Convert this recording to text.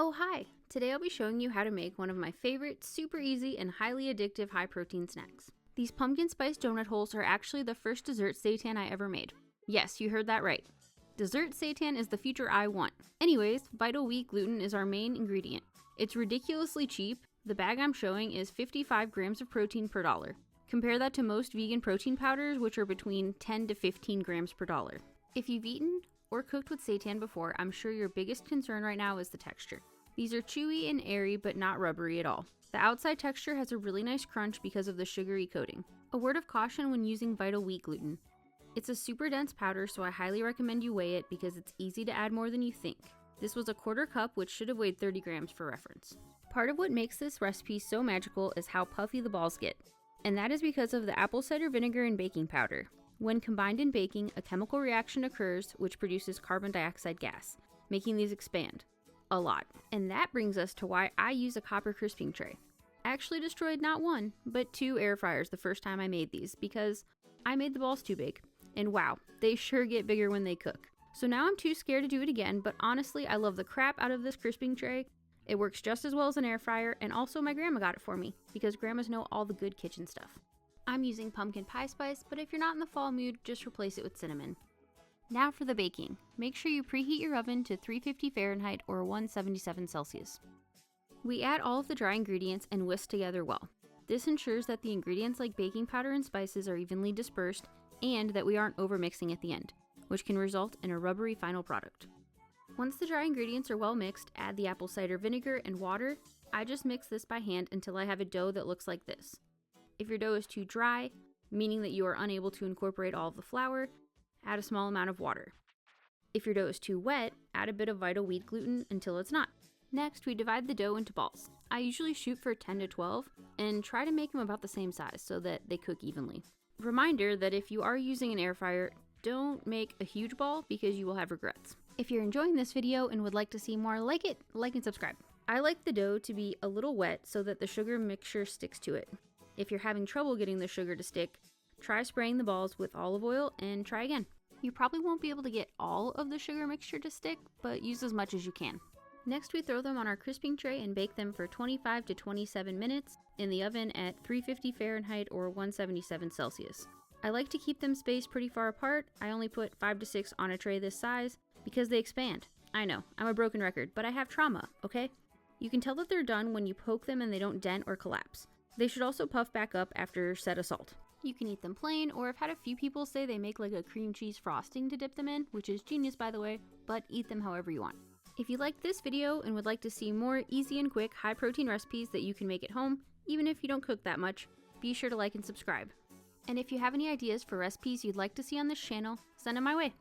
Oh hi! Today I'll be showing you how to make one of my favorite, super easy and highly addictive high protein snacks. These pumpkin spice donut holes are actually the first dessert seitan I ever made. Yes, you heard that right. Dessert seitan is the future I want. Anyways, Vital Wheat Gluten is our main ingredient. It's ridiculously cheap. The bag I'm showing is 55 grams of protein per dollar. Compare that to most vegan protein powders, which are between 10 to 15 grams per dollar. If you've eaten or cooked with seitan before, I'm sure your biggest concern right now is the texture. These are chewy and airy, but not rubbery at all. The outside texture has a really nice crunch because of the sugary coating. A word of caution when using Vital Wheat Gluten. It's a super dense powder, so I highly recommend you weigh it because it's easy to add more than you think. This was a quarter cup, which should have weighed 30 grams for reference. Part of what makes this recipe so magical is how puffy the balls get, and that is because of the apple cider vinegar and baking powder. When combined in baking, a chemical reaction occurs which produces carbon dioxide gas, making these expand. A lot. And that brings us to why I use a copper crisping tray. I actually destroyed not one, but 2 air fryers the first time I made these because I made the balls too big. And wow, they sure get bigger when they cook. So now I'm too scared to do it again, but honestly, I love the crap out of this crisping tray. It works just as well as an air fryer, and also my grandma got it for me because grandmas know all the good kitchen stuff. I'm using pumpkin pie spice, but if you're not in the fall mood, just replace it with cinnamon. Now for the baking. Make sure you preheat your oven to 350 Fahrenheit or 177 Celsius. We add all of the dry ingredients and whisk together well. This ensures that the ingredients like baking powder and spices are evenly dispersed and that we aren't overmixing at the end, which can result in a rubbery final product. Once the dry ingredients are well mixed, add the apple cider vinegar and water. I just mix this by hand until I have a dough that looks like this. If your dough is too dry, meaning that you are unable to incorporate all of the flour, add a small amount of water. If your dough is too wet, add a bit of Vital Wheat Gluten until it's not. Next, we divide the dough into balls. I usually shoot for 10 to 12 and try to make them about the same size so that they cook evenly. Reminder that if you are using an air fryer, don't make a huge ball because you will have regrets. If you're enjoying this video and would like to see more like it, like and subscribe. I like the dough to be a little wet so that the sugar mixture sticks to it. If you're having trouble getting the sugar to stick, try spraying the balls with olive oil and try again. You probably won't be able to get all of the sugar mixture to stick, but use as much as you can. Next, we throw them on our crisping tray and bake them for 25 to 27 minutes in the oven at 350 Fahrenheit or 177 Celsius. I like to keep them spaced pretty far apart. I only put 5 to 6 on a tray this size because they expand. I know, I'm a broken record, but I have trauma, okay? You can tell that they're done when you poke them and they don't dent or collapse. They should also puff back up after set assault. You can eat them plain, or I've had a few people say they make like a cream cheese frosting to dip them in, which is genius by the way, but eat them however you want. If you liked this video and would like to see more easy and quick high protein recipes that you can make at home, even if you don't cook that much, be sure to like and subscribe. And if you have any ideas for recipes you'd like to see on this channel, send them my way.